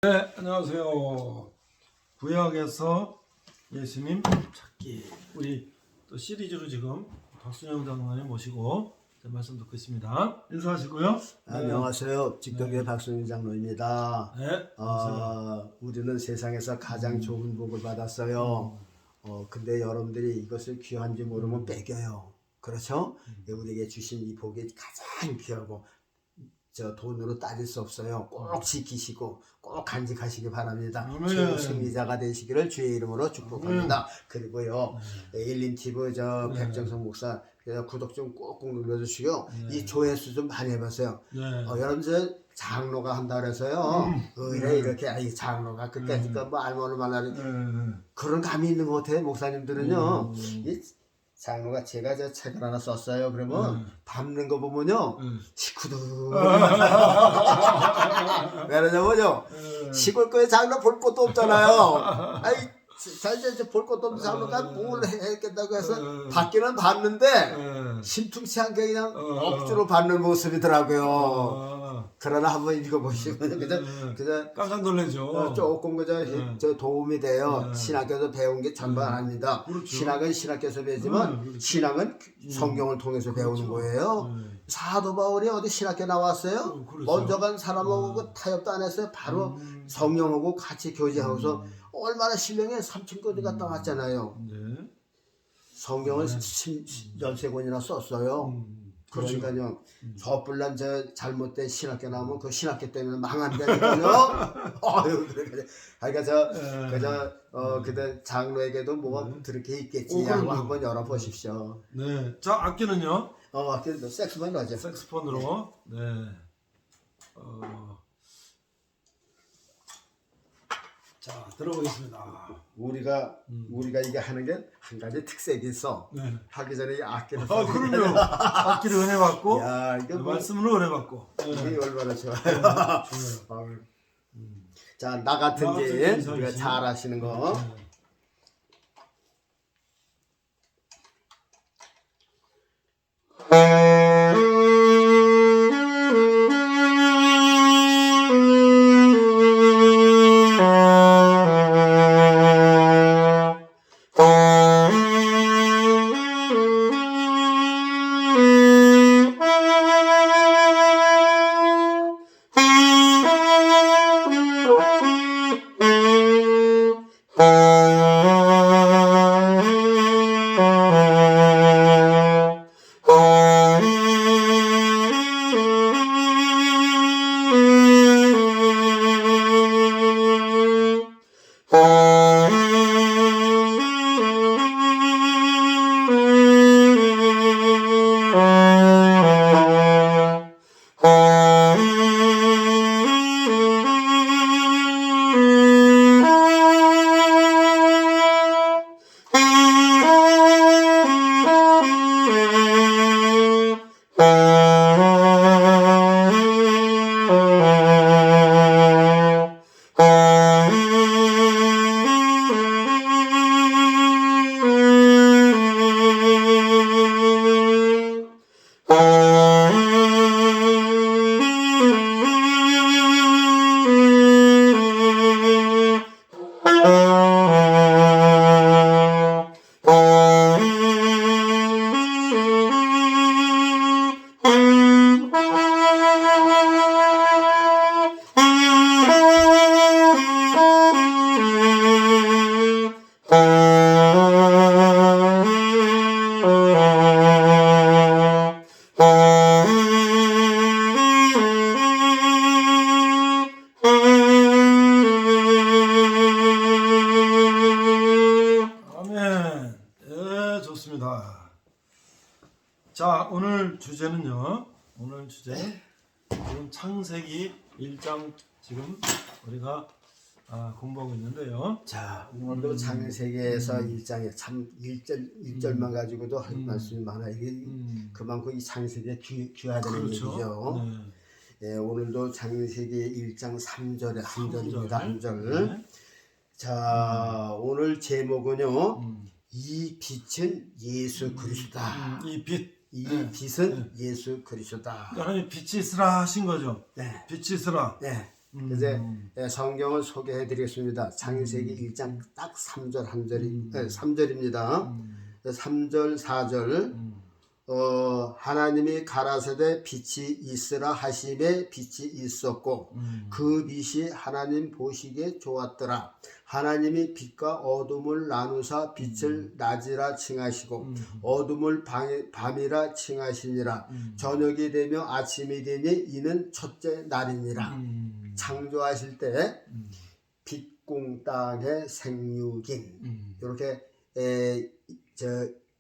네, 안녕하세요. 구약에서 예수님 찾기. 우리 또 시리즈로 지금 박순영 장로님 모시고 말씀 듣고 있습니다. 인사하시고요. 안녕하세요. 직도교회 박순영 장로입니다. 네, 우리는 세상에서 가장 좋은 복을 받았어요. 근데 여러분들이 이것을 귀한지 모르면 빼겨요. 그렇죠? 우리에게 주신 이 복이 가장 귀하고 돈으로 따질 수 없어요. 꼭 지키시고 꼭 간직하시기 바랍니다. 최후 승리자가 되시기를 주의 이름으로 축복합니다. 그리고요, 일림티브 백정성 목사 구독 좀 꼭꼭 눌러주시고요. 이 조회수 좀 많이 해보세요. 여러분들 장로가 한다 그래서요. 이렇게 장로가 그때까지 뭐 알모를 만나는 그런 감이 있는 것 같아요. 목사님들은요. 이 장로가 제가 책을 하나 썼어요. 그러면 밟는 거 보면요, 시쿠드. 왜 그러냐면요, 시골 거에 장로 볼 것도 없잖아요. 잘 볼 것도 없는 장로가 뭘 했겠다고 해서 받기는 받는데 심퉁치 않게 그냥 억지로 받는 모습이더라고요. 그러나 한번 읽어보시면 그저 깜짝 놀라죠. 조금 저 도움이 돼요. 신학교에서 배운 게 전반 아닙니다. 그렇죠. 신학은 신학교에서 배우지만 그렇죠. 신학은 성경을 통해서 배우는 거예요. 사도 바울이 어디 신학교 나왔어요? 그렇죠. 먼저 간 사람하고 타협도 안 했어요. 바로 성령하고 같이 교제하고서 얼마나 신령해. 3층까지 갔다 왔잖아요. 성경을 13권이나 썼어요. 그러니까요, 저뿔난 잘못된 신학교 나오면 그 신학교 때문에 망한다니까요. 그러니까 그때 장로에게도 뭐가 그렇게 있겠지 하고 한번 열어보십시오. 네, 자 악기는요? 악기도 색스폰 하죠. 색스폰으로. 네. 자, 들어보겠습니다. 우리가 이게 하는 게 한 가지 특색이 있어. 하기 전에 이 악기를 그럼요. 악기를 은혜 받고, 야, 이거 말씀으로 은혜 받고. 이게 얼마나 좋아요. 자, 나 같은지 우리가 잘 하시는 거. 자, 오늘 주제는 지금 창세기 1장 지금 우리가 공부하고 있는데요. 자, 오늘도 창세기에서 1장에 참 1절만 가지고도 할 말씀이 많아요. 이게 그만큼 이 창세기에 귀하다는 얘기죠. 네, 오늘도 창세기 1장 3절에 한 절입니다. 한 절. 자, 오늘 제목은요. 이 빛은 예수 그리스도다. 이 빛은 예수 그리스도다. 하나님 빛이 있으라 하신 거죠. 네. 빛이 있으라. 네. 이제 성경을 소개해 드리겠습니다. 창세기 1장 딱 3절 한 절이 3절입니다. 3절 4절 하나님이 가라사대 빛이 있으라 하심에 빛이 있었고 그 빛이 하나님 보시기에 좋았더라. 하나님이 빛과 어둠을 나누사 빛을 낮이라 칭하시고 어둠을 밤이라 칭하시니라. 저녁이 되며 아침이 되니 이는 첫째 날이니라. 창조하실 때 빛공 땅의 생육인 이렇게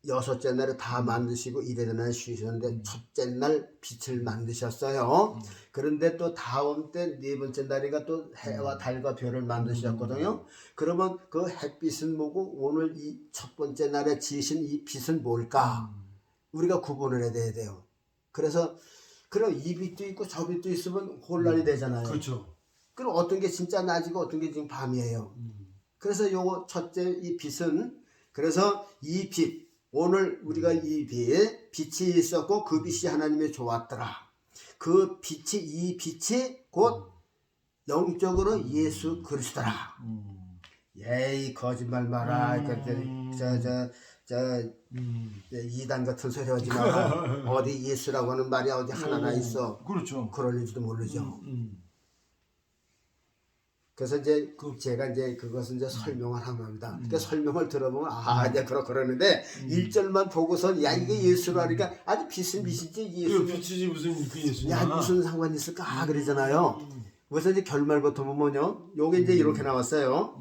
여섯째 날에 다 만드시고 일곱째 날에 쉬셨는데 첫째 날 빛을 만드셨어요. 그런데 또 다음 때 네 번째 날이가 또 해와 달과 별을 만드셨거든요. 그러면 그 햇빛은 뭐고 오늘 이 첫 번째 날에 지으신 이 빛은 뭘까? 우리가 구분을 해야 돼요. 그래서 그럼 이 빛도 있고 저 빛도 있으면 혼란이 되잖아요. 그렇죠. 그럼 어떤 게 진짜 낮이고 어떤 게 지금 밤이에요. 그래서 요거 첫째 이 빛은 그래서 이 빛 오늘 우리가 이 빛이 있었고 그 빛이 하나님의 좋았더라. 그 빛이 이 빛이 곧 영적으로 예수 그리스도라. 예이 거짓말 마라. 이단 같은 소리 하지 마. 어디 예수라고 하는 말이 어디 하나나 있어. 그렇죠. 그럴지도 모르죠. 그래서 이제 제가 이제 그것은 이제 설명을 한 겁니다. 그러니까 설명을 들어보면 이제 그러는데 1절만 보고선 야 이게 예수라 하니까 아주 빛은 빛이지 예수. 빛이지 무슨 그 예수냐. 야 무슨 상관이 있을까 그러잖아요. 그래서 이제 결말부터 보면요. 요게 이제 이렇게 나왔어요.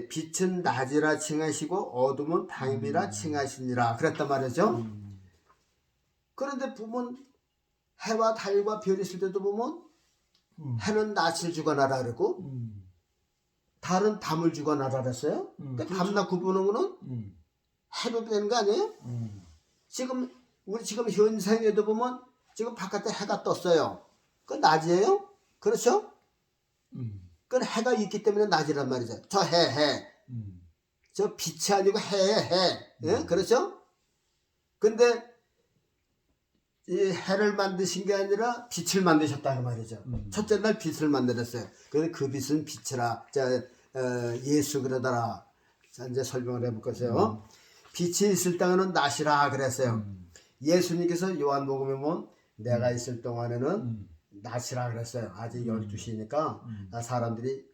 빛은 낮이라 칭하시고 어둠은 밤이라 칭하시니라 그랬단 말이죠. 그런데 보면 해와 달과 별이 있을 때도 보면 해는 낯을 주관하라 그랬고 달은 밤을 주관하라 그랬어요. 그러니까 밤낮 구분하는 거는 해로 되는 거 아니에요? 지금 우리 지금 현생에도 보면 지금 바깥에 해가 떴어요. 그 낮이에요? 그렇죠? 그 해가 있기 때문에 낮이란 말이죠. 저 해. 저 빛이 아니고 해. 예? 그렇죠? 근데 이 해를 만드신 게 아니라 빛을 만드셨다는 말이죠. 첫째 날 빛을 만들었어요. 그래서 그 빛은 빛이라. 예수 그러더라. 자, 이제 설명을 해볼 것이요. 빛이 있을 땅에는 낮이라 그랬어요. 예수님께서 요한복음에 보면 내가 있을 동안에는 낮이라 그랬어요. 아직 12시니까 사람들이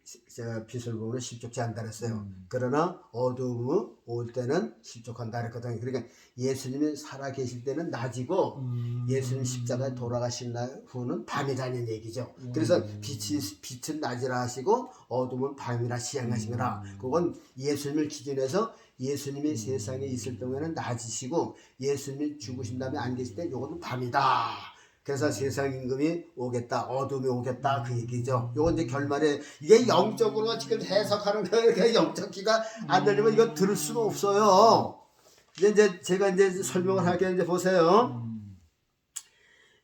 빛을 보면 실족지 않다 그랬어요. 그러나 어두움이 올 때는 실족한다 그랬거든요. 그러니까 예수님이 살아계실 때는 낮이고 예수님 십자가에 돌아가신 날 후는 밤이라는 얘기죠. 그래서 빛은 낮이라 하시고 어둠은 밤이라 시행하시니라. 그건 예수님을 기준해서 예수님이 세상에 있을 동안에는 낮이시고 예수님이 죽으신 다음에 안 계실 때 요거는 밤이다. 그래서 세상 임금이 오겠다, 어둠이 오겠다 그 얘기죠. 요건 이제 결말에 이게 영적으로 지금 해석하는 거예요. 영적기가 안 들리면 이거 들을 수가 없어요. 이제 제가 이제 설명을 할게 이제 보세요.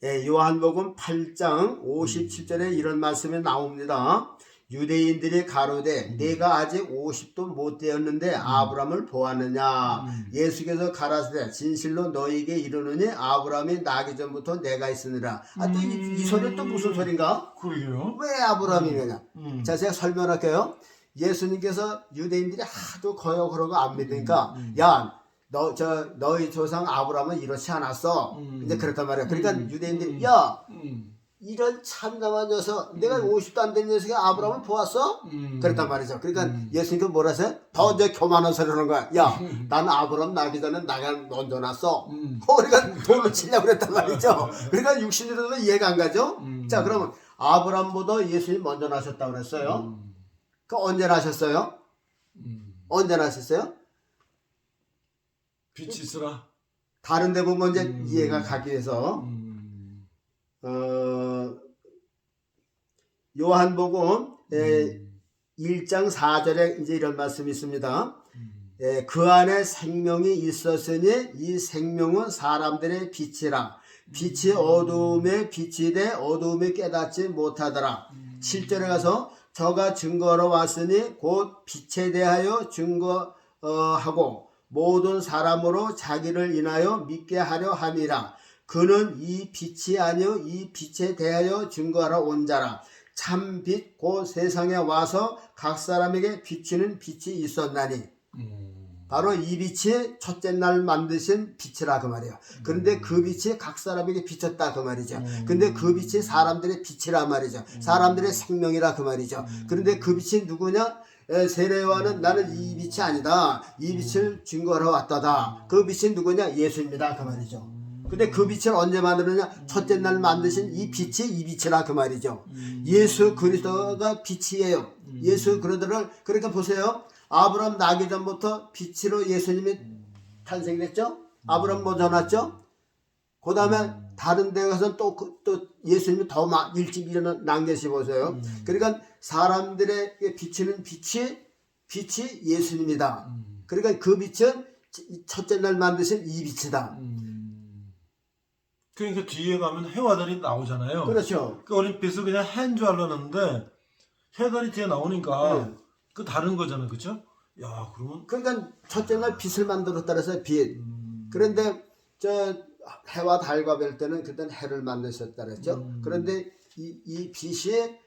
요한복음 8장 57절에 이런 말씀이 나옵니다. 유대인들이 가로되 내가 아직 50도 못 되었는데 아브라함을 보았느냐. 예수께서 가라사대 진실로 너희에게 이르노니 아브라함이 나기 전부터 내가 있으니라. 또 이 소리는 또 무슨 소린가? 그러게요. 왜 아브라함이냐. 자 제가 설명할게요. 예수님께서 유대인들이 하도 거역하고 안 믿으니까 야 너희 조상 아브라함은 이렇지 않았어. 이제 그렇단 말이야. 그러니까 유대인들이 야 이런 참담한 녀석, 내가 50도 안 된 녀석이 아브라함을 보았어? 그랬단 말이죠. 그러니까 예수님께서 뭐라 하세요? 더 이제 교만한 소리 하는 거야. 야, 나는 아브라함 나기 전에 나가 먼저 났어. 그러니까 돈을 치려고 그랬단 말이죠. 그러니까 60년도 이해가 안 가죠? 자, 그러면 아브라함보다 예수님 먼저 나셨다고 그랬어요. 그 언제 나셨어요? 언제 나셨어요? 빛이 있으라. 다른 데 보면 이제 이해가 가기 위해서 요한복음 1장 4절에 이제 이런 말씀이 있습니다. 그 안에 생명이 있었으니 이 생명은 사람들의 빛이라. 빛이 어두움에 빛이 돼 어두움에 깨닫지 못하더라. 7절에 가서 저가 증거로 왔으니 곧 빛에 대하여 증거하고 모든 사람으로 자기를 인하여 믿게 하려 함이라. 그는 이 빛이 아니요 이 빛에 대하여 증거하러 온 자라. 참 빛 곧 세상에 와서 각 사람에게 비치는 빛이 있었나니 바로 이 빛이 첫째 날 만드신 빛이라 그 말이에요. 그런데 그 빛이 각 사람에게 비쳤다 그 말이죠. 근데 그 빛이 사람들의 빛이라 말이죠. 사람들의 생명이라 그 말이죠. 그런데 그 빛이 누구냐? 세례요한은 나는 이 빛이 아니다. 이 빛을 증거하러 왔다다. 그 빛이 누구냐? 예수입니다 그 말이죠. 근데 그 빛을 언제 만들었냐? 첫째 날 만드신 이 빛이 이 빛이라 그 말이죠. 예수 그리스도가 빛이에요. 예수 그리스도를 그러니까 보세요. 아브라함 나기 전부터 빛으로 예수님이 탄생됐죠. 아브라함 먼저 났죠. 그 다음에 다른 데 가서 또 예수님이 더 일찍 일어난 것이 보세요. 그러니까 사람들에게 비치는 빛이 예수님이다. 그러니까 그 빛은 첫째 날 만드신 이 빛이다. 그러니까 뒤에 가면 해와 달이 나오잖아요. 그렇죠. 그 어린 빛을 그냥 해인 줄 알았는데 해 달이 뒤에 나오니까 그 다른 거잖아요, 그렇죠? 야, 그러면 그러니까 첫째 날 빛을 만들었다 그래서 빛. 그런데 저 해와 달과 별 때는 그때는 해를 만드셨다 그랬죠. 그런데 이 빛이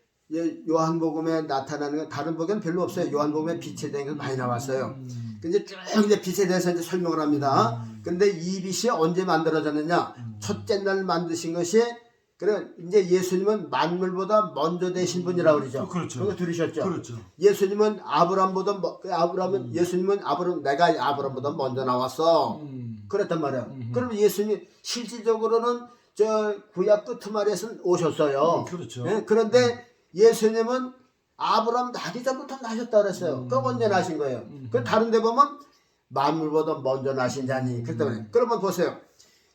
요한복음에 나타나는 건 다른 복음은 별로 없어요. 요한복음에 빛에 대한 게 많이 나왔어요. 근데 쭉 이제 빛에 대해서 이제 설명을 합니다. 그런데 이 빛이 언제 만들어졌느냐? 첫째 날 만드신 것이 그래 이제 예수님은 만물보다 먼저 되신 분이라고 그러죠. 그렇죠. 그거 들으셨죠? 그렇죠. 예수님은 아브람보다 예수님은 내가 아브람보다 먼저 나왔어. 그랬단 말이야. 그럼 예수님 실질적으로는 저 구약 끄트머리에서 오셨어요. 그렇죠. 네? 그런데 예수님은 아브람 나기 전부터 나셨다 그랬어요. 그럼 언제 나신 거예요? 그 다른 데 보면 만물보다 먼저 나신 자니. 그렇기 때문에 그러면 보세요.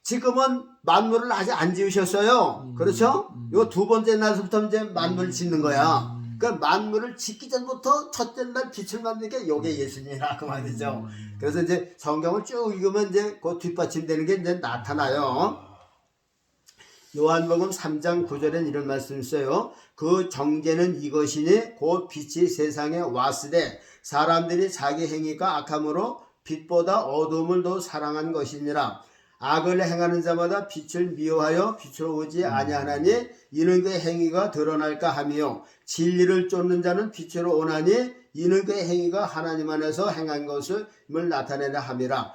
지금은 만물을 아직 안 지으셨어요. 그렇죠? 요 두 번째 날부터 이제 만물을 짓는 거야. 그 만물을 짓기 전부터 첫째 날 빛을 만드는 게 요게 예수님이라 그 말이죠. 그래서 이제 성경을 쭉 읽으면 이제 그 뒷받침되는 게 이제 나타나요. 요한복음 3장 9절엔 이런 말씀이 있어요. 그 정죄는 이것이니 곧 빛이 세상에 왔으되 사람들이 자기 행위가 악함으로 빛보다 어두움을 더 사랑한 것이니라. 악을 행하는 자마다 빛을 미워하여 빛으로 오지 아니하나니 이는 그의 행위가 드러날까 함이요 진리를 쫓는 자는 빛으로 오나니 이는 그의 행위가 하나님 안에서 행한 것을 나타내려 함이라.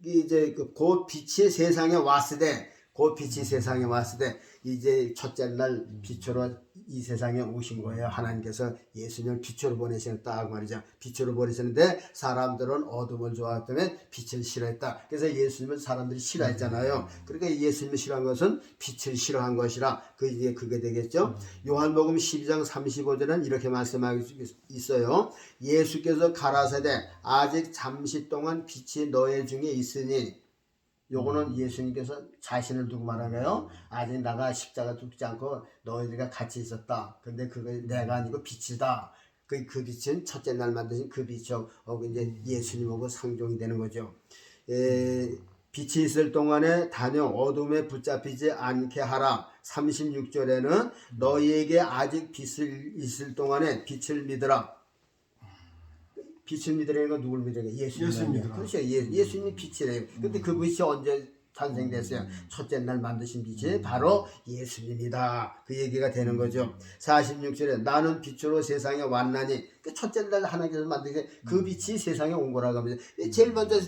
이제 곧 빛이 세상에 왔으되 곧 빛이 세상에 왔을 때 이제 첫째 날 빛으로 이 세상에 오신 거예요. 하나님께서 예수님을 빛으로 보내셨다 그 말이죠. 빛으로 보내셨는데 사람들은 어둠을 좋아하기 때문에 빛을 싫어했다. 그래서 예수님은 사람들이 싫어했잖아요. 그러니까 예수님을 싫어한 것은 빛을 싫어한 것이라 그게 되겠죠. 요한복음 12장 35절은 이렇게 말씀하고 있어요. 예수께서 가라사대 아직 잠시 동안 빛이 너희 중에 있으니 요거는 예수님께서 자신을 두고 말하네요. 아직 나가 십자가 죽지 않고 너희들과 같이 있었다. 근데 그거 내가 아니고 빛이다. 그 빛은 첫째 날 만드신 그 빛이요. 이제 예수님하고 상종이 되는 거죠. 빛이 있을 동안에 다녀 어둠에 붙잡히지 않게 하라. 36절에는 너희에게 아직 빛이 있을 동안에 빛을 믿으라. 빛을 믿으라는 건 누굴 믿으라는 거예요? 예수님 믿으라. 그렇죠. 예수님이 빛이래요. 근데 그 빛이 언제 탄생됐어요? 첫째 날 만드신 빛이 바로 예수님이다. 그 얘기가 되는 거죠. 46절에 나는 빛으로 세상에 왔나니 그 첫째 날 하나님께서 만드신 그 빛이 세상에 온 거라고 합니다. 제일 먼저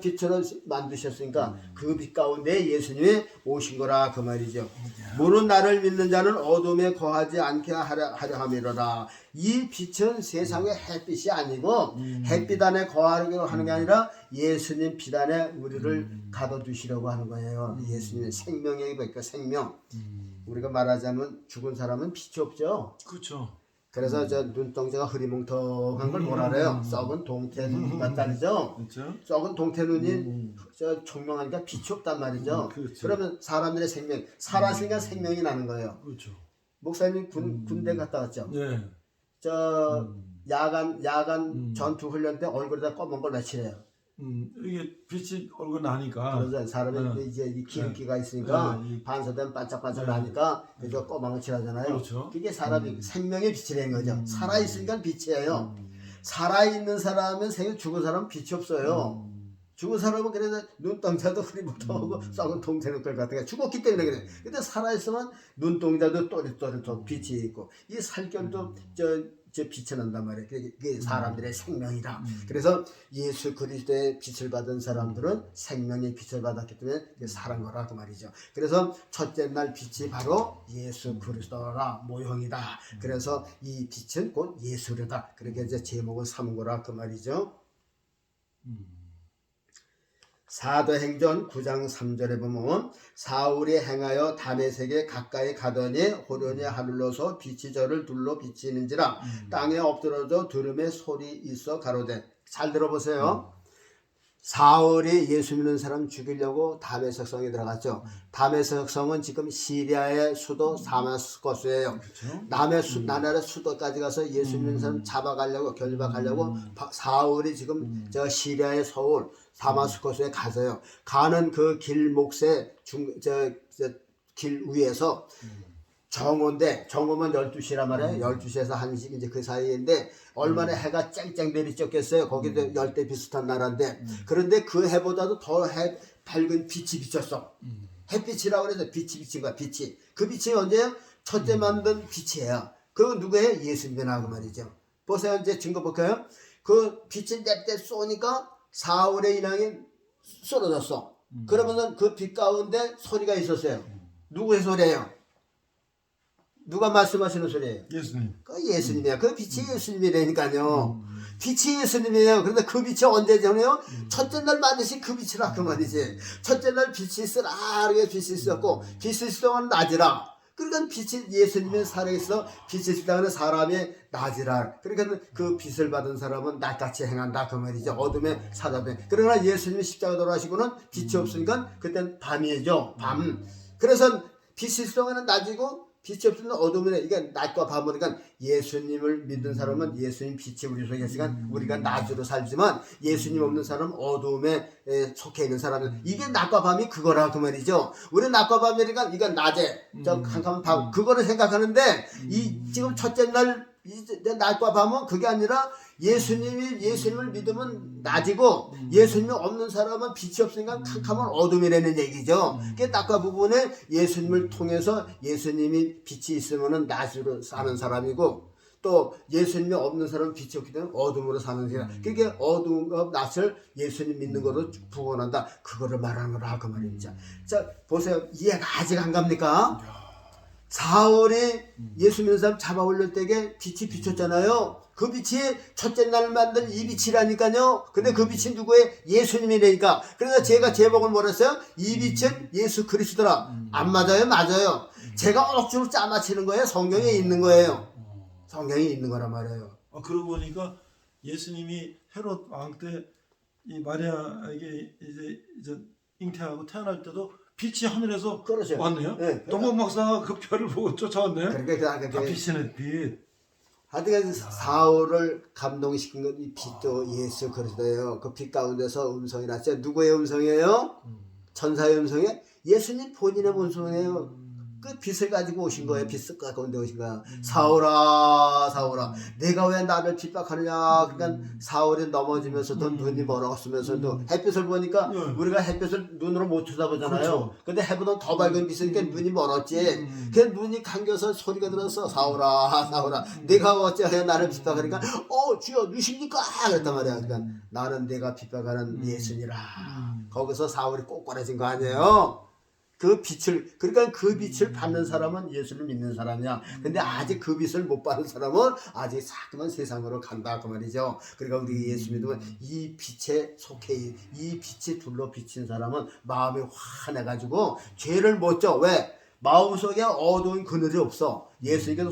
빛으로 만드셨으니까 그 빛 가운데 예수님이 오신 거라 그 말이죠. 무릇 나를 믿는 자는 어둠에 거하지 않게 하려 함이로라. 이 빛은 세상의 햇빛이 아니고 햇빛 안에 거하려고 하는 게 아니라 예수님 빛 안에 우리를 가둬두시려고 하는 거예요. 예수님의 생명의 그러니까 생명. 우리가 말하자면 죽은 사람은 빛이 없죠. 그렇죠. 그래서 저 눈동자가 흐리멍텅한 걸 뭐라 그래요? 썩은 동태 눈 같다죠. 그렇죠. 썩은 동태 눈이 저 총명하니까 빛이 없단 말이죠. 그렇죠. 그러면 사람들의 생명 살았으니까 생명이 나는 거예요. 그렇죠. 목사님 군대 갔다 왔죠. 네. 저 야간 전투 훈련 때 얼굴에다 검은 걸 맺히래요. 이게 빛이 얼굴 나니까. 그래서 사람이 이제 이 기름기가 있으니까 반사되면 반짝반짝 나니까 그래서 검은 걸 칠하잖아요. 그렇죠. 그게 사람이 생명의 빛이라는 거죠. 살아 있으니까 빛이에요. 살아 있는 사람은 생명, 죽은 사람은 빛이 없어요. 죽은 사람은 그래도 눈동자도 흐리부터 하고 썩은 동태는 것 같은 게 죽었기 때문에 그래. 근데 살아있으면 눈동자도 또렷또렷 빛이 있고 이 살결도 저 빛이 난단 말이에요. 그게 사람들의 생명이다. 그래서 예수 그리스도의 빛을 받은 사람들은 생명의 빛을 받았기 때문에 살은 거라 그 말이죠. 그래서 첫째 날 빛이 바로 예수 그리스도라 모형이다. 그래서 이 빛은 곧 예수르다. 그렇게 이제 제목을 삼은 거라 그 말이죠. 사도행전 9장 3절에 보면 사울이 행하여 다메섹에 가까이 가더니 호련히 하늘로서 빛이 저를 둘러 비치는지라 땅에 엎드러져 들음에 소리 있어 가로되. 잘 들어보세요. 사울이 예수 믿는 사람 죽이려고 다메섹 성에 들어갔죠. 다메섹 성은 지금 시리아의 수도 다마스커스예요. 그렇죠? 나라의 수도까지 가서 예수 믿는 사람 잡아가려고 결박하려고 사울이 지금 저 시리아의 서울 다마스커스에 가서요. 가는 그 길목새 길 위에서 정오인데 정오면 12시란 말이에요. 12시에서 1시 이제 그 사이인데 얼마나 해가 쨍쨍 내리쬐겠어요. 거기도 열대 비슷한 나라인데 그런데 그 해보다도 더 밝은 빛이 비쳤어. 햇빛이라고 그래서 빛이 비친 거야. 빛이. 그 빛이 언제요? 첫째 만든 빛이에요. 그 누구예요? 예수님이라고 말이죠. 보세요. 이제 증거 볼까요? 그 빛이 냅대 쏘니까 사울의 인왕이 쓰러졌어. 그러면은 그 빛 가운데 소리가 있었어요. 누구의 소리예요? 누가 말씀하시는 소리예요? 예수님. 그 예수님이야. 그 빛이 예수님이라니까요. 빛이 예수님이에요. 그런데 그 빛이 언제 전해요? 첫째 날 만드신 그 빛이라 그 말이지. 첫째 날 빛이 쓰라하게 빛이 있었고 빛이 있었던 낮이라. 그러니까 빛이 예수님이 살아있어 빛이 있다는 사람의 낮이라. 그러니까 그 빛을 받은 사람은 낮같이 행한다 그 말이죠. 어둠에 사자되. 그러나 예수님이 십자가 돌아가시고는 빛이 없으니까 그때는 밤이죠. 밤. 그래서 빛이 있으면 낮이고 빛이 없으면 어둠이네. 이게 낮과 밤이니까 예수님을 믿는 사람은 예수님 빛이 우리 속에 있으니까 우리가 낮으로 살지만 예수님 없는 사람은 어둠에 속해 있는 사람은 이게 낮과 밤이 그거라 그 말이죠. 우리 낮과 밤이니까 이건 낮에 저 캄캄한 밤 그거를 생각하는데 이 지금 첫째 날 낮과 밤은 그게 아니라 예수님을 믿으면 낮이고 예수님이 없는 사람은 빛이 없으니까 캄캄한 어둠이라는 얘기죠. 그 낮과 부분에 예수님을 통해서 예수님이 빛이 있으면 낮으로 사는 사람이고 또 예수님이 없는 사람은 빛이 없기 때문에 어둠으로 사는 사람. 그게 어둠과 낮을 예수님 믿는 거로 부원한다. 그거를 말하는 거라 그 말입니다. 자 보세요. 이해가 아직 안 갑니까? 사울이 예수 믿는 사람 잡아 올릴 때에 빛이 비쳤잖아요. 그 빛이 첫째 날 만든 이 빛이라니까요. 근데 그 빛이 누구예요? 예수님이라니까. 그래서 제가 제목을 뭐랬어요? 이 빛은 예수 그리스도라. 안 맞아요? 맞아요. 제가 억지로 짜맞히는 거예요? 성경에 있는 거예요. 성경에 있는 거란 말이에요. 그러고 보니까 예수님이 헤롯 왕 때 이 마리아에게 이제 잉태하고 태어날 때도 빛이 하늘에서 그렇죠. 왔네요. 네. 동방 박사가 그 별을 보고 쫓아왔네. 그러니까 다 빛이네 빛. 하여튼 사울을 감동시킨 건 이 빛도 예수 그리스도예요. 그 빛 가운데서 음성이 났죠. 누구의 음성이에요? 천사의 음성이 예수님 본인의 음성이에요. 그 빛을 가지고 오신 거예요. 빛을 가운데 오신 거야. 사울아 사울아 내가 왜 나를 핍박하느냐. 그러니까 사울이 넘어지면서도 눈이 멀었으면서도 햇빛을 보니까 우리가 햇빛을 눈으로 못 쳐다보잖아요. 그렇죠. 근데 해보다 더 밝은 빛이니까 눈이 멀었지. 그 눈이 감겨서 소리가 들어서 사울아 사울아 내가 어찌하여 나를 핍박하니까 주여 누십니까? 그랬단 말이야. 그러니까 나는 내가 핍박하는 예수니라. 거기서 사울이 꼬꼬라진 거 아니에요. 그 빛을 그러니까 그 빛을 받는 사람은 예수를 믿는 사람이야. 근데 아직 그 빛을 못 받는 사람은 아직 사그만 세상으로 간다 그 말이죠. 그러니까 우리 예수 믿으면 이 빛에 속해 이 빛이 둘러 비친 사람은 마음이 환해가지고 죄를 못 져. 왜? 마음속에 어두운 그늘이 없어. 예수님께서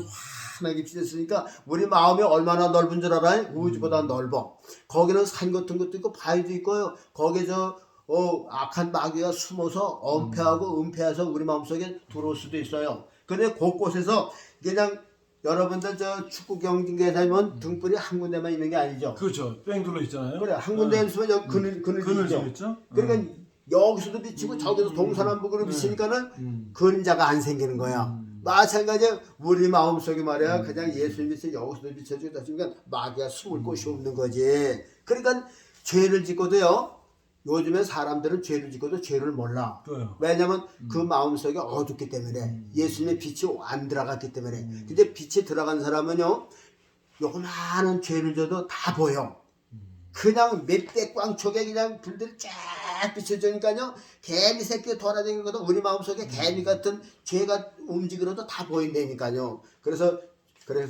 환하게 비쳤으니까 우리 마음이 얼마나 넓은 줄 알아요? 우주보다 넓어. 거기는 산 같은 것도 있고 바위도 있고요. 거기에 악한 마귀가 숨어서 엄폐하고 은폐해서 우리 마음속에 들어올 수도 있어요. 근데 곳곳에서 그냥 여러분들 저 축구 경기에 살면 등불이 한 군데만 있는 게 아니죠. 그렇죠. 뺑 둘러 있잖아요. 그래 한 군데 있으면 여기 그늘이 있죠. 그러니까 여기서도 비치고 저기서 동서남북으로 비치니까는 그림자가 안 생기는 거야. 마찬가지로 우리 마음속에 말이야 그냥 예수님 빛이 여기서도 비춰주고 다니까 마귀가 숨을 곳이 없는 거지. 그러니까 죄를 짓고도요 요즘에 사람들은 죄를 짓고도 죄를 몰라. 또요. 왜냐면 그 마음속에 어둡기 때문에 예수님의 빛이 안 들어갔기 때문에. 근데 빛이 들어간 사람은요 요만한 죄를 져도 다 보여. 그냥 몇 대 꽝촉에 그냥 불들이 쫙 비춰주니까요 개미 새끼 돌아다니는 것도 우리 마음속에 개미 같은 죄가 움직이려도 다 보인다니까요. 그래서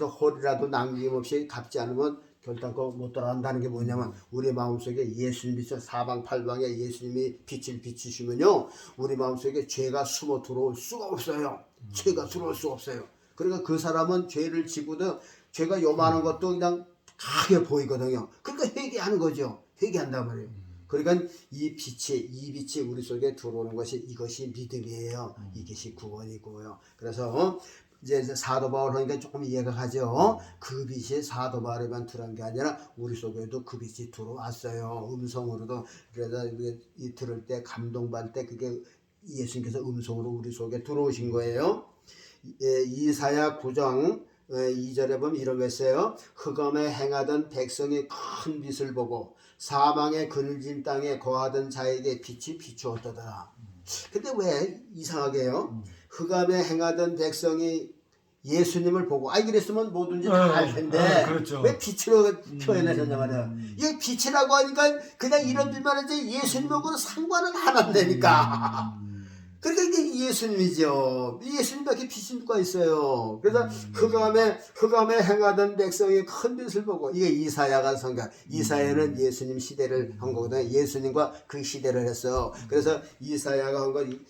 홀이라도 남김없이 갚지 않으면 결단코 못 돌아간다는 게 뭐냐면 우리 마음속에 예수님 빛을 사방팔방에 예수님이 빛을 비추시면요 우리 마음속에 죄가 숨어 들어올 수가 없어요. 죄가 들어올 수가 없어요. 그러니까 그 사람은 죄를 지고도 죄가 요만한 것도 그냥 크게 보이거든요. 그러니까 회개하는 거죠. 회개한단 말이에요. 그러니까 이 빛이 우리 속에 들어오는 것이 이것이 믿음이에요. 이것이 구원이고요. 그래서 이제 사도 바울 하니까 조금 이해가 가죠. 그 빛이 사도 바울에만 들어간 게 아니라 우리 속에도 그 빛이 들어왔어요. 음성으로도. 그래서 이 들을 때 감동받을 때 그게 예수님께서 음성으로 우리 속에 들어오신 거예요. 이사야 9장 2절에 보면 이런 거 있어요. 흑암에 행하던 백성이 큰 빛을 보고 사망의 그늘진 땅에 거하던 자에게 빛이 비추었더라. 근데 왜 이상하게요? 흑암에 행하던 백성이 예수님을 보고 그랬으면 뭐든지 다 알 텐데 그렇죠. 왜 빛으로 표현하셨냐 말이야. 이게 빛이라고 하니까 그냥 이런 빛만 하지 예수님하고는 상관은 안 한다니까. 그러니까 이게 예수님이죠. 예수님밖에 빛이 누가 있어요. 그래서 흑암에 행하던 백성이 큰 빛을 보고 이게 이사야가 선가. 이사야는 예수님 시대를 한 거거든요. 예수님과 그 시대를 했어요. 그래서 이사야가 한 건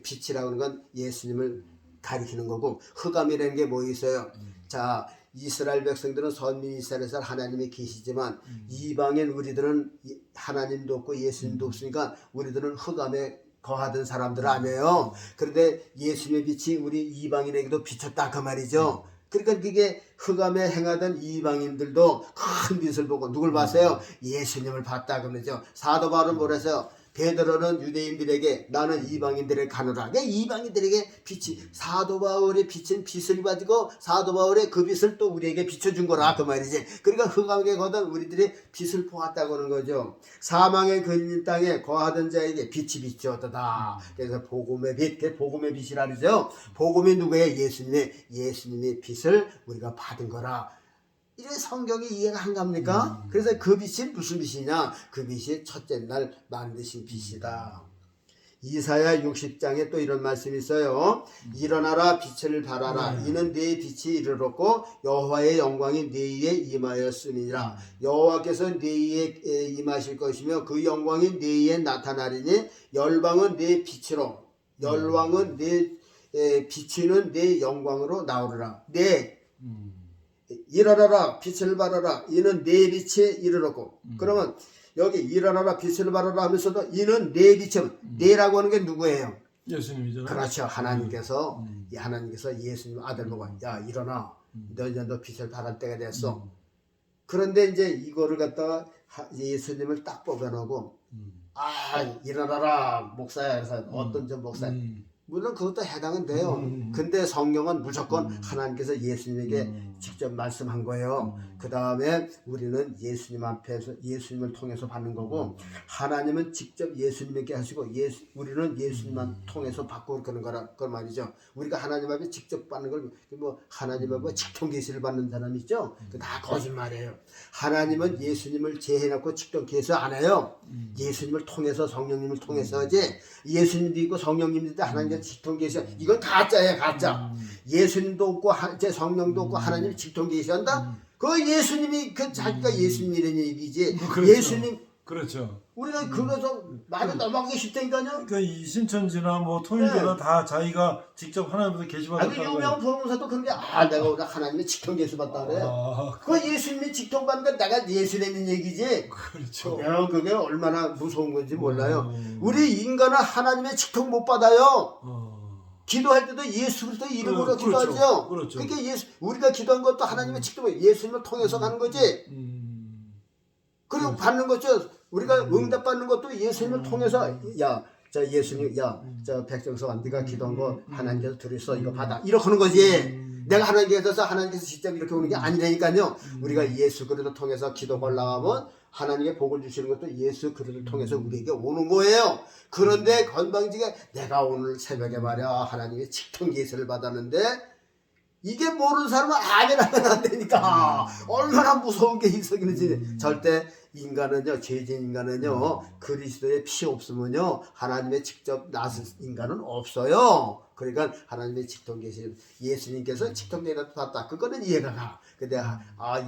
빛이라고 하는 건 예수님을 가리키는 거고 흑암이라는 게 뭐 있어요? 자, 이스라엘 백성들은 선민 이스라엘에서 하나님이 계시지만 이방인 우리들은 하나님도 없고 예수님도 없으니까 우리들은 흑암에 거하던 사람들 아니에요. 그런데 예수님의 빛이 우리 이방인에게도 비쳤다 그 말이죠. 그러니까 그게 흑암에 행하던 이방인들도 큰 빛을 보고 누굴 봤어요? 예수님을 봤다 그러죠. 사도 바울은 뭐랬어요? 베드로는 유대인들에게 나는 이방인들에게 가노라. 그러니까 이방인들에게 빛이 사도 바울의 빛은 빛을 가지고 사도 바울의 그 빛을 또 우리에게 비춰준 거라 그 말이지. 그러니까 흑암에 거던 우리들이 빛을 보았다고 하는 거죠. 사망의 그늘 땅에 거하던 자에게 빛이 비추었다. 그래서 복음의 빛, 그게 복음의 빛이라 그러죠. 복음이 누구예요? 예수님의 빛을 우리가 받은 거라. 이래 성경이 이해가 안 갑니까? 그래서 그 빛이 무슨 빛이냐? 그 빛이 첫째 날 만드신 빛이다. 이사야 60장에 또 이런 말씀이 있어요. 일어나라 빛을 발하라. 이는 네 빛이 이르렀고 여호와의 영광이 네 위에 임하였음이니라. 여호와께서 네 위에 임하실 것이며 그 영광이 네 위에 나타나리니 열방은 네 빛으로 열왕은 네 비치는 네 영광으로 나오리라. 일어나라 빛을 발하라 이는 내 빛에 이르렀고 그러면 여기 일어나라 빛을 발하라 하면서도 이는 내 빛에 내라고 하는 게 누구예요? 예수님이잖아요. 그렇죠. 하나님께서 예수님 아들 보고 야 일어나 너 빛을 발할 때가 됐어. 그런데 이제 이거를 갖다가 예수님을 딱 뽑아놓고 일어나라 목사야. 그래서 어떤 좀 목사 물론 그것도 해당은 돼요. 근데 성경은 무조건 하나님께서 예수님에게 직접 말씀한 거예요. 그 다음에 우리는 예수님 앞에서 예수님을 통해서 받는 거고 하나님은 직접 예수님에게 하시고 우리는 예수님만 통해서 받고 그러는 거라 그 말이죠. 우리가 하나님 앞에 직접 받는 걸 뭐 하나님 앞에 직통 계시를 받는 사람 있죠. 그 다 거짓말이에요. 하나님은 예수님을 제해놓고 직통 계시 안 해요. 예수님을 통해서 성령님을 통해서 하지. 예수님도 있고 성령님도 있고 하나님께서 직통 계시 이건 가짜예요. 가짜. 예수님도 없고 성령도 없고 하나님이 직통 계시한다. 그 예수님이 자기가 예수님이라는 얘기지. 그렇죠. 예수님 그렇죠. 우리가 그거서 많이 넘어가기 쉽다니까요. 그러니까 이 신천지나 뭐 통일교나 다 자기가 직접 하나님부터 계시받았다는 거예요. 유명한 보험사도 그런 게 내가 오늘 하나님의 직통 계시받다 그래. 그 예수님이 직통 받는 건 내가 예수님인 얘기지. 그렇죠. 그게 얼마나 무서운 건지 몰라요. 우리 인간은 하나님의 직통 못 받아요. 기도할 때도 예수 그리스도 이름으로 기도하죠. 그렇죠. 그러니까 우리가 기도한 것도 하나님의 직통, 예수님을 통해서 가는 거지. 그리고 받는 거죠. 우리가 응답 받는 것도 예수님을 통해서 예수님 저 백정석아 네가 기도한 거 하나님께서 들었어 이거 받아 이렇게 하는 거지. 내가 하나님께서 직접 이렇게 오는 게 아니라니까요. 우리가 예수 그리스도 통해서 기도가 올라가면 하나님의 복을 주시는 것도 예수 그리스도를 통해서 우리에게 오는 거예요. 그런데 건방지게 내가 오늘 새벽에 말이야 하나님의 직통 예수를 받았는데 이게 모르는 사람은 아멘 하면 안 되니까 얼마나 무서운 게 있었는지. 절대 인간은요, 죄진 인간은요, 그리스도의 피 없으면요 하나님의 직접 나선 인간은 없어요. 그러니까 하나님의 직통 계신 예수님께서 직통 내렸다, 그거는 이해가 가. 근데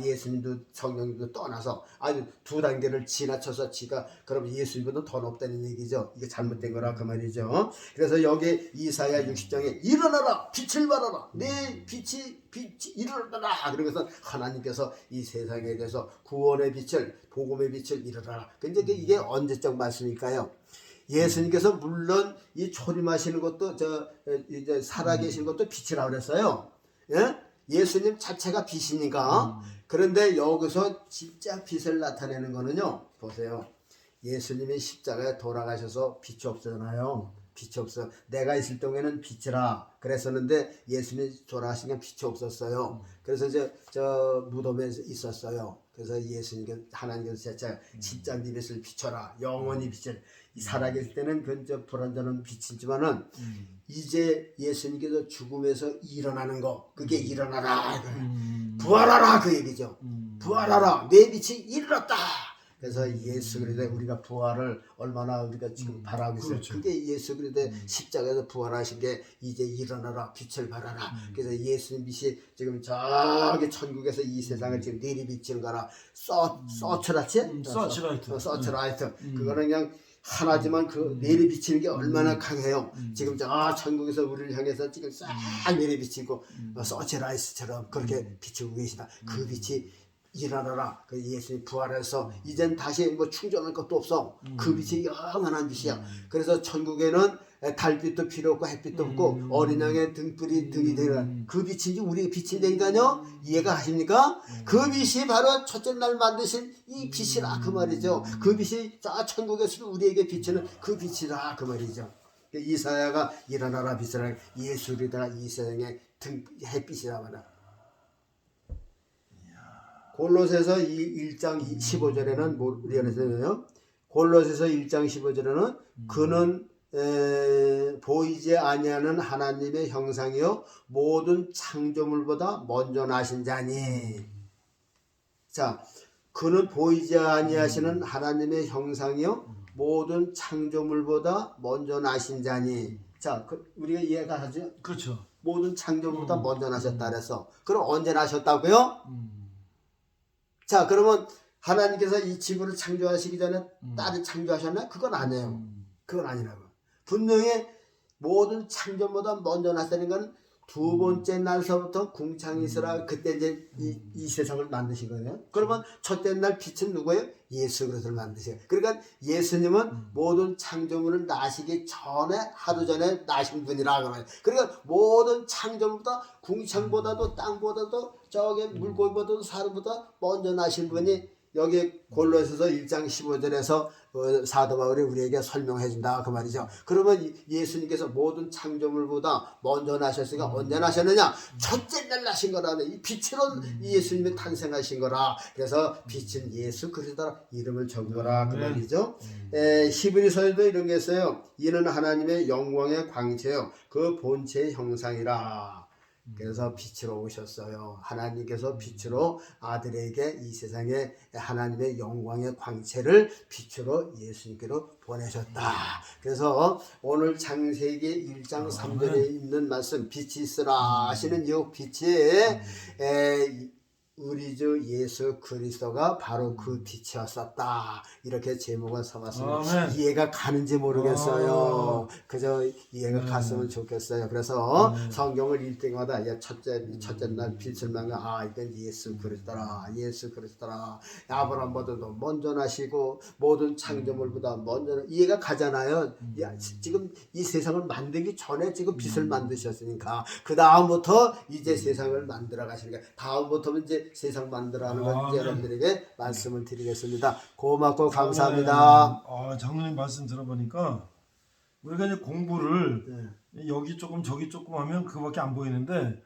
예수님도 성령님도 떠나서 아주 두 단계를 지나쳐서 지가 그럼 예수님보다 더 높다는 얘기죠. 이게 잘못된 거라 그 말이죠. 그래서 여기 이사야 60장에 일어나라 빛을 발하라 내 빛이 일어나라. 그러면서 하나님께서 이 세상에 대해서 구원의 빛을 복음의 빛을 일어나라. 근데 이게 언제적 말씀일까요? 예수님께서 물론 이 초림하시는 것도 이제 살아계신 것도 빛이라고 그랬어요. 예? 예수님 자체가 빛이니까. 그런데 여기서 진짜 빛을 나타내는 거는요. 보세요. 예수님이 십자가에 돌아가셔서 빛이 없잖아요. 빛이 없어. 내가 있을 동에는 빛이라 그랬었는데 예수님이 돌아가신 게 빛이 없었어요. 그래서 저 무덤에 있었어요. 그래서 예수님께 하나님께서 진짜 네 빛을 비춰라. 영원히 빛을. 살아계실 때는 그 불완전한 빛이지만은 이제 예수님께서 죽음에서 일어나는 거 그게 일어나라. 부활하라 그 얘기죠. 부활하라. 내 빛이 일어났다. 그래서 예수 그리스도의 우리가 부활을 얼마나 우리가 지금 바라고 있어요. 그렇죠. 그게 예수 그리스도의 십자가에서 부활하신 게 이제 일어나라 빛을 발하라. 그래서 예수님 빛이 지금 저기 천국에서 이 세상을 지금 내리비치는 거라. 서치라이트. 서치라이트. 그거는 그냥 하나지만 그 내리비치는 게 얼마나 강해요. 지금 저 천국에서 우리를 향해서 지금 싹 내리비치고 서치라이트처럼 그렇게 비추고 계시다. 그 빛이 일어나라. 그 예수님 부활해서 이젠 다시 뭐 충전할 것도 없어. 그 빛이 영원한 빛이야. 그래서 천국에는 달빛도 필요 없고 햇빛도 없고 어린 양의 등불이 등이 되는 그 빛인지 우리의 빛인데니까요. 이해가 가십니까? 그 빛이 바로 첫째 날 만드신 이 빛이라 그 말이죠. 그 빛이 저 천국에서 우리에게 비치는 그 빛이라 그 말이죠. 이사야가 일어나라 빛이라 예수 그리스도가 이 세상의 햇빛이라 말이야. 골로새서 1장 15절에는 우리 안에서요. 골로새서 1장 15절에는 그는 보이지 아니하는 하나님의 형상이요 모든 창조물보다 먼저 나신 자니. 자, 그는 보이지 아니하시는 하나님의 형상이요 모든 창조물보다 먼저 나신 자니. 자, 우리가 이해가 하죠? 그렇죠. 모든 창조물보다 먼저 나셨다 그래서. 그럼 언제 나셨다고요? 자, 그러면 하나님께서 이 지구를 창조하시기 전에 딸을 창조하셨나요? 그건 아니에요. 그건 아니라고. 분명히 모든 창조보다 먼저 나셨다는 건 두 번째 날서부터 궁창이 있으라 그때 이제 이 세상을 만드신 거예요. 그러면 첫째 날 빛은 누구예요? 예수 그리스도를 만드세요. 그러니까 예수님은 모든 창조물을 나시기 전에 하루 전에 나신 분이라 그래요. 그러니까 모든 창조물보다 궁창보다도 땅보다도 저기 물고기보다도 사람보다 먼저 나신 분이 여기 골로새서 1장 15절에서 사도 바울이 우리에게 설명해 준다 그 말이죠. 그러면 예수님께서 모든 창조물보다 먼저 나셨으니까 언제 나셨느냐? 첫째 날 나신 거라네. 이 빛으로 예수님이 탄생하신 거라. 그래서 빛은 예수 그리스도라 이름을 적어라 그 말이죠. 히브리서에도 이런 게 있어요. 이는 하나님의 영광의 광채요 그 본체의 형상이라. 그래서 빛으로 오셨어요. 하나님께서 빛으로 아들에게 이 세상에 하나님의 영광의 광채를 빛으로 예수님께로 보내셨다. 그래서 오늘 창세기 1장 3절에 있는 말씀 빛이 있으라 하시는 이 빛이 우리 주 예수 그리스도가 바로 그 빛이었었다. 이렇게 제목을 써봤습니다. 이해가 가는지 모르겠어요. 그저 이해가 갔으면 좋겠어요. 그래서 성경을 읽을 때마다 첫째 날 빛을 만나 이건 예수 그리스도라. 예수 그리스도라. 아브라함보다도 먼저 나시고 모든 창조물보다 먼저 이해가 가잖아요. 지금 이 세상을 만들기 전에 지금 빛을 만드셨으니까 그 다음부터 이제 세상을 만들어 가시니까 다음부터는 이제 세상 만들어가는 건 여러분들에게 말씀을 드리겠습니다. 고맙고 감사합니다. 장로님 말씀 들어보니까 우리가 이제 공부를 여기 조금 저기 조금 하면 그거밖에 안 보이는데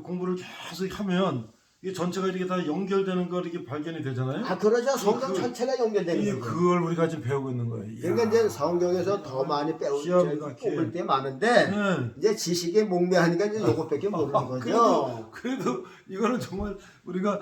공부를 계속 하면 이게 전체가 이렇게 다 연결되는 거 이렇게 발견이 되잖아요. 아 그러죠. 성경 그- 전체가 연결되는 거죠. 그걸 우리가 지금 배우고 있는 거예요. 그러니까 이야. 이제 성경에서 더 많이 희한하게. 뽑을 게 많은데 네. 이제 지식에 목매하니까 이제 요것밖에 모르는 거죠. 그래도 이거는 정말 우리가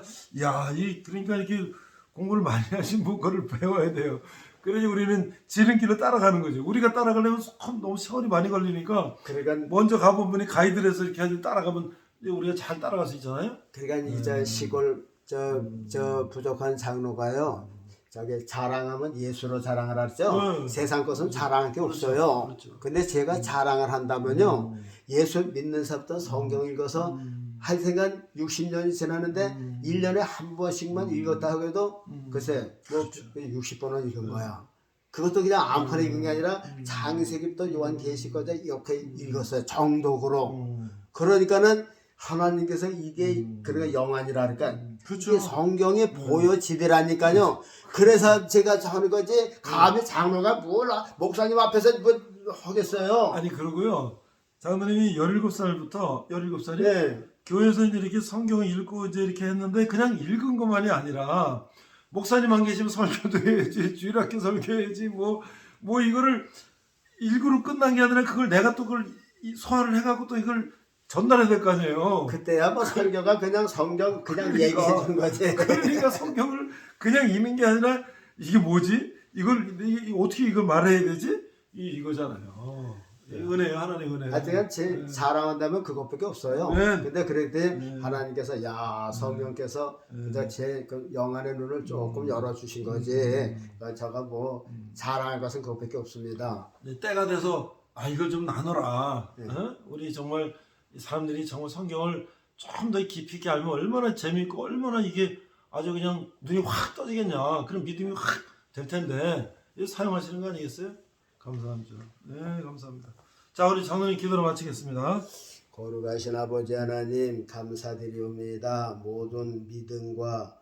그러니까 이렇게 공부를 많이 하신 분 거를 배워야 돼요. 그래야지 우리는 지름길을 따라가는 거죠. 우리가 따라가려면 너무 시간이 많이 걸리니까 그러니까 먼저 가본 분이 가이드를 해서 이렇게 해서 따라가면 우리가 잘 따라갈 수 있잖아요. 그러니까 이제 시골 저 부족한 장로가요. 저기 자랑하면 예수로 자랑을 하죠. 세상 것은 자랑할 게 없어요. 그렇죠. 근데 제가 자랑을 한다면요. 예수 믿는 사람부터 성경 읽어서 하여튼간 60년이 지났는데 1년에 한 번씩만 읽었다 하고도 글쎄 뭐 60번은 읽은 거야. 그것도 그냥 아무거나 읽은 게 아니라 창세기부터 요한계시까지 이렇게 읽었어요. 정독으로. 그러니까는 하나님께서 이게 그러니까 영안이라 그러니까 그렇죠. 이게 성경에 보여지더라니까요. 그래서 제가 하는 거지 감히 장로가 뭘 목사님 앞에서 뭐 하겠어요. 아니 그러고요. 장로님이 17살이 네. 교회에서 이제 이렇게 성경을 읽고 이제 이렇게 했는데 그냥 읽은 것만이 아니라 목사님 안 계시면 설교도 해야지, 주일학교 설교해야지, 뭐 이거를 읽으로 끝난 게 아니라 그걸 내가 또 그걸 소화를 해갖고 또 이걸 전달해야 될 거 아니에요. 그때야 뭐 설교가 그냥 성경 그냥 그러니까. 얘기해 주는 거지. 그러니까 성경을 그냥 읽는 게 아니라 이게 뭐지? 이게 어떻게 이걸 말해야 되지? 이거잖아요. 은혜요, 하나님 은혜. 하여튼 제 자랑한다면 그것밖에 없어요. 네. 근데 그럴 때 네. 하나님께서 성령께서 그저 제그 영안의 눈을 조금 열어주신 거지. 제가 뭐 자랑할 것은 그것밖에 없습니다. 때가 돼서 이걸 좀 나눠라. 네. 우리 정말 이 사람들이 정말 성경을 좀 더 깊이 있게 알면 얼마나 재미있고 얼마나 이게 아주 그냥 눈이 확 떠지겠냐. 그런 믿음이 확 될 텐데 이거 사용하시는 거 아니겠어요? 감사합니다. 네, 감사합니다. 자, 우리 장로님 기도로 마치겠습니다. 거룩하신 아버지 하나님 감사드리옵니다. 모든 믿음과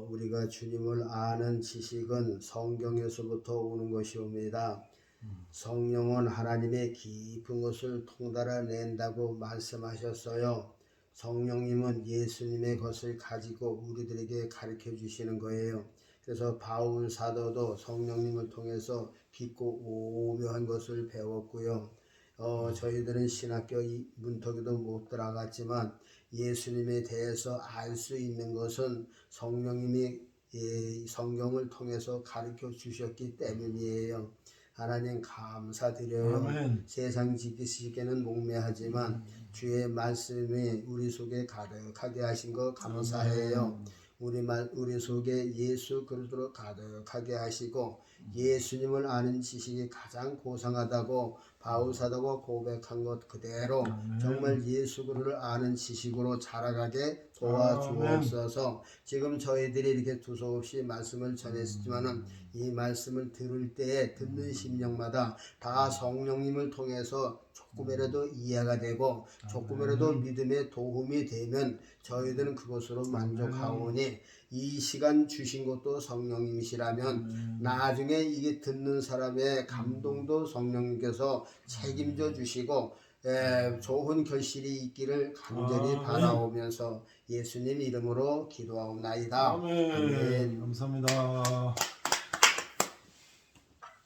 우리가 주님을 아는 지식은 성경에서부터 오는 것이옵니다. 성령은 하나님의 깊은 것을 통달해낸다고 말씀하셨어요. 성령님은 예수님의 것을 가지고 우리들에게 가르쳐 주시는 거예요. 그래서 바울 사도도 성령님을 통해서 깊고 오묘한 것을 배웠고요. 저희들은 신학교 문턱에도 못 들어갔지만 예수님에 대해서 알 수 있는 것은 성령님이 성경을 통해서 가르쳐 주셨기 때문이에요. 하나님 감사드려요. 아멘. 세상 지키시기에는 목매하지만 주의 말씀이 우리 속에 가득하게 하신 거 감사해요. 우리 속에 예수 그리스도로 가득하게 하시고 예수님을 아는 지식이 가장 고상하다고 바울 사도가 고백한 것 그대로 정말 예수 그리스도를 아는 지식으로 자라가게 도와주옵소서. 지금 저희들이 이렇게 두서없이 말씀을 전했지만은 이 말씀을 들을 때에 듣는 심령마다 다 성령님을 통해서 조금이라도 이해가 되고 조금이라도 믿음에 도움이 되면 저희들은 그것으로 만족하오니 이 시간 주신 것도 성령님이시라면 나중에 이게 듣는 사람의 감동도 성령님께서 책임져 주시고 좋은 결실이 있기를 간절히 바라오면서 예수님 이름으로 기도하옵나이다. 아멘. 감사합니다.